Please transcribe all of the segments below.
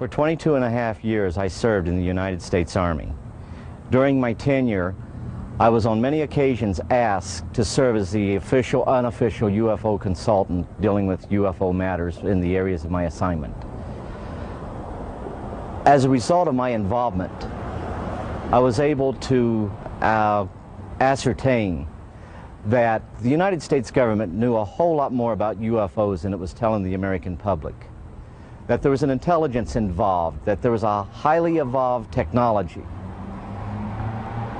For 22 and a half years, I served in the United States Army. During my tenure, I was on many occasions asked to serve as the official, unofficial UFO consultant dealing with UFO matters in the areas of my assignment. As a result of my involvement, I was able to ascertain that the United States government knew a whole lot more about UFOs than it was telling the American public. That there was an intelligence involved, that there was a highly evolved technology.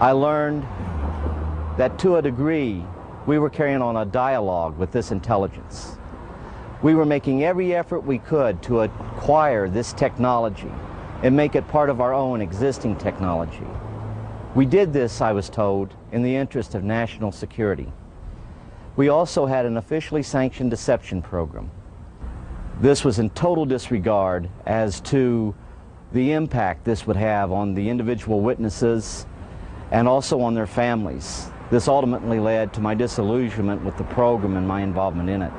I learned that to a degree, we were carrying on a dialogue with this intelligence. We were making every effort we could to acquire this technology and make it part of our own existing technology. We did this, I was told, in the interest of national security. We also had an officially sanctioned deception program. This was in total disregard as to the impact this would have on the individual witnesses and also on their families. This ultimately led to my disillusionment with the program and my involvement in it.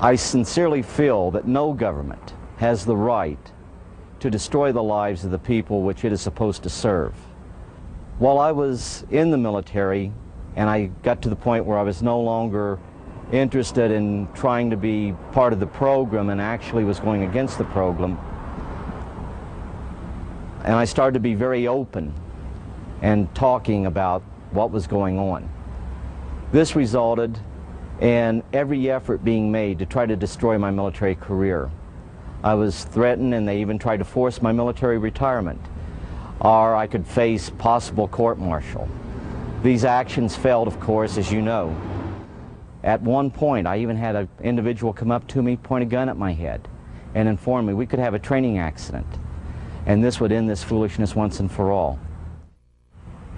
I sincerely feel that no government has the right to destroy the lives of the people which it is supposed to serve. While I was in the military and I got to the point where I was no longer interested in trying to be part of the program and actually was going against the program, and I started to be very open and talking about what was going on. This resulted in every effort being made to try to destroy my military career. I was threatened and they even tried to force my military retirement, or I could face possible court-martial. These actions failed, of course, as you know. At one point, I even had an individual come up to me, point a gun at my head, and inform me we could have a training accident, and this would end this foolishness once and for all.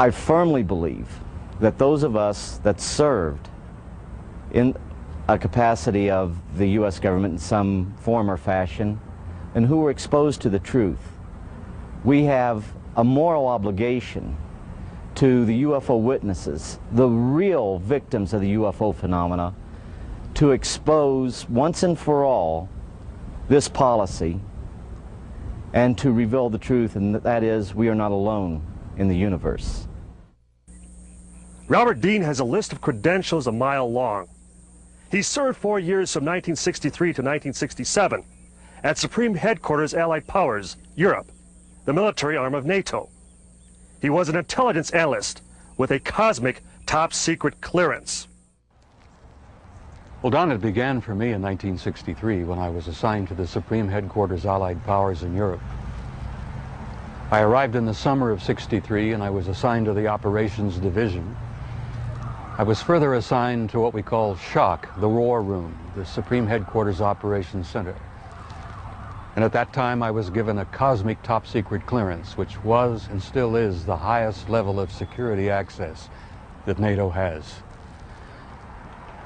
I firmly believe that those of us that served in a capacity of the U.S. government in some form or fashion, and who were exposed to the truth, we have a moral obligation to the UFO witnesses, the real victims of the UFO phenomena, to expose once and for all this policy and to reveal the truth, and that is, we are not alone in the universe. Robert Dean has a list of credentials a mile long. He served 4 years from 1963 to 1967 at Supreme Headquarters Allied Powers, Europe, the military arm of NATO. He was an intelligence analyst with a cosmic top-secret clearance. Well, Don, it began for me in 1963 when I was assigned to the Supreme Headquarters Allied Powers in Europe. I arrived in the summer of '63 and I was assigned to the Operations Division. I was further assigned to what we call SHOC, the War Room, the Supreme Headquarters Operations Center. And at that time I was given a cosmic top-secret clearance, which was and still is the highest level of security access that NATO has.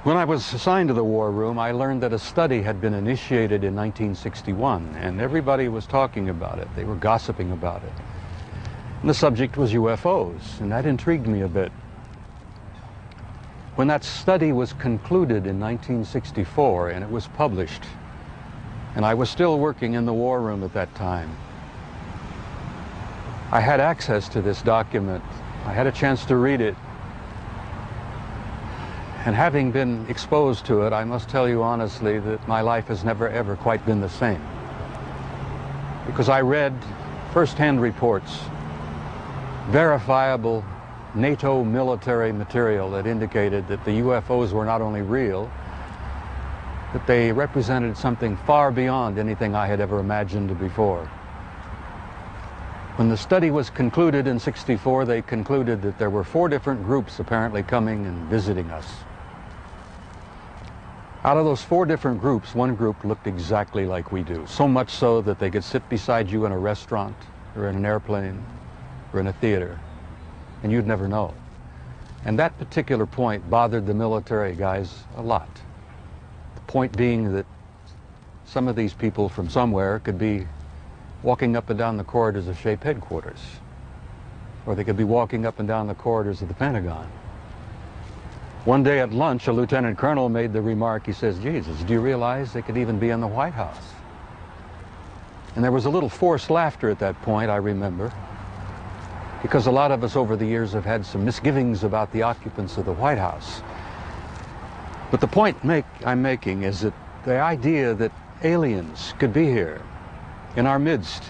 When I was assigned to the War Room, I learned that a study had been initiated in 1961, and everybody was talking about it. They were gossiping about it. And the subject was UFOs, and that intrigued me a bit. When that study was concluded in 1964 and it was published, and I was still working in the War Room at that time, I had access to this document. I had a chance to read it. And having been exposed to it, I must tell you honestly that my life has never ever quite been the same. Because I read first-hand reports, verifiable NATO military material that indicated that the UFOs were not only real, that they represented something far beyond anything I had ever imagined before. When the study was concluded in '64, they concluded that there were 4 different groups apparently coming and visiting us. Out of those 4 different groups, one group looked exactly like we do, so much so that they could sit beside you in a restaurant or in an airplane or in a theater, and you'd never know. And that particular point bothered the military guys a lot. The point being that some of these people from somewhere could be walking up and down the corridors of SHAPE headquarters, or they could be walking up and down the corridors of the Pentagon. One day at lunch, a lieutenant colonel made the remark, he says, "Jesus, do you realize they could even be in the White House?" And there was a little forced laughter at that point, I remember, because a lot of us over the years have had some misgivings about the occupants of the White House. But the point I'm making is that the idea that aliens could be here in our midst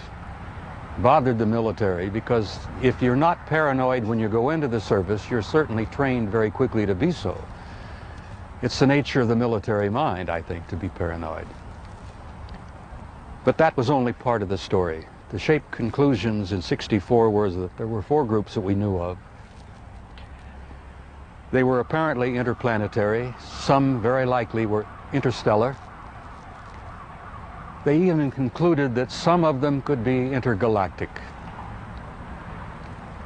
bothered the military, because if you're not paranoid when you go into the service, you're certainly trained very quickly to be so. It's the nature of the military mind, I think, to be paranoid. But that was only part of the story. The shape conclusions in '64 were that there were 4 groups that we knew of. They were apparently interplanetary. Some very likely were interstellar. They even concluded that some of them could be intergalactic.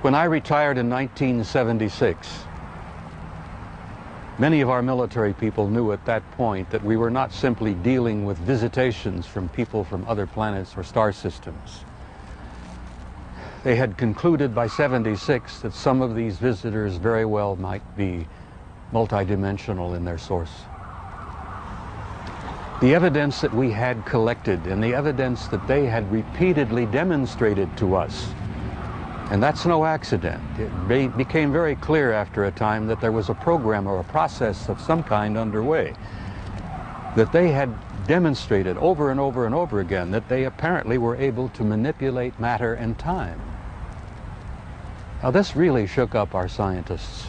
When I retired in 1976, many of our military people knew at that point that we were not simply dealing with visitations from people from other planets or star systems. They had concluded by '76 that some of these visitors very well might be multidimensional in their source. The evidence that we had collected and the evidence that they had repeatedly demonstrated to us, and that's no accident. It became very clear after a time that there was a program or a process of some kind underway, that they had demonstrated over and over and over again that they apparently were able to manipulate matter and time. Now, this really shook up our scientists.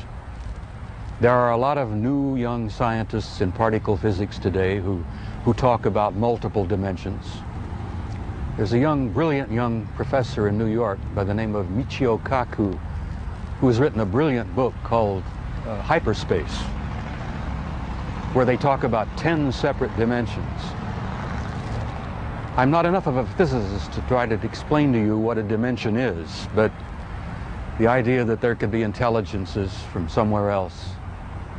There are a lot of new young scientists in particle physics today who talk about multiple dimensions. There's a brilliant young professor in New York by the name of Michio Kaku, who has written a brilliant book called Hyperspace, where they talk about 10 separate dimensions. I'm not enough of a physicist to try to explain to you what a dimension is, but the idea that there could be intelligences from somewhere else,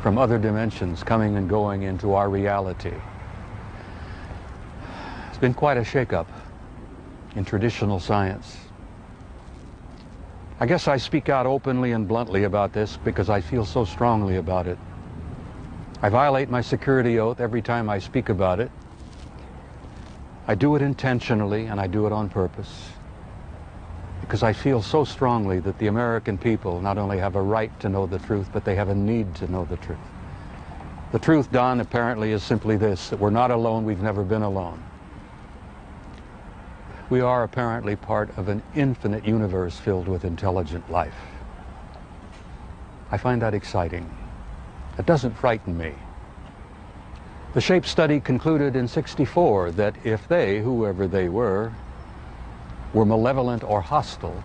from other dimensions, coming and going into our reality. It's been quite a shakeup in traditional science. I guess I speak out openly and bluntly about this because I feel so strongly about it. I violate my security oath every time I speak about it. I do it intentionally and I do it on purpose, because I feel so strongly that the American people not only have a right to know the truth, but they have a need to know the truth. The truth, Don, apparently is simply this, that we're not alone, we've never been alone. We are apparently part of an infinite universe filled with intelligent life. I find that exciting. It doesn't frighten me. The SHAPE study concluded in '64 that if they, whoever they were malevolent or hostile,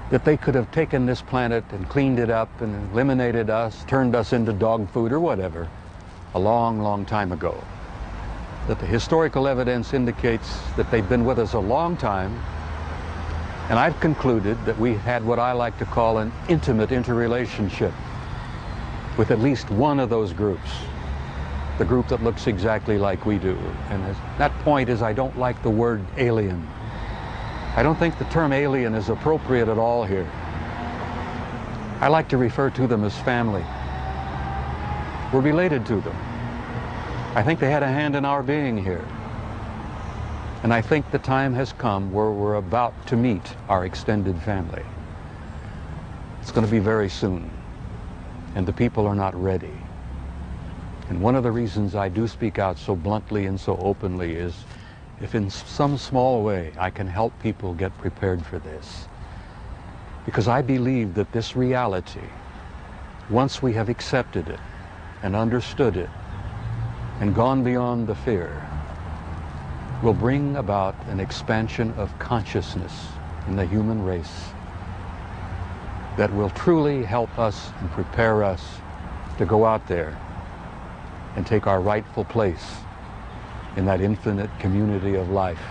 that they could have taken this planet and cleaned it up and eliminated us, turned us into dog food or whatever, a long, long time ago. That the historical evidence indicates that they've been with us a long time, and I've concluded that we had what I like to call an intimate interrelationship with at least one of those groups, the group that looks exactly like we do. And that point is, I don't like the word alien. I don't think the term alien is appropriate at all here. I like to refer to them as family. We're related to them. I think they had a hand in our being here. And I think the time has come where we're about to meet our extended family. It's going to be very soon, and the people are not ready. And one of the reasons I do speak out so bluntly and so openly is if in some small way I can help people get prepared for this. Because I believe that this reality, once we have accepted it and understood it and gone beyond the fear, will bring about an expansion of consciousness in the human race that will truly help us and prepare us to go out there and take our rightful place in that infinite community of life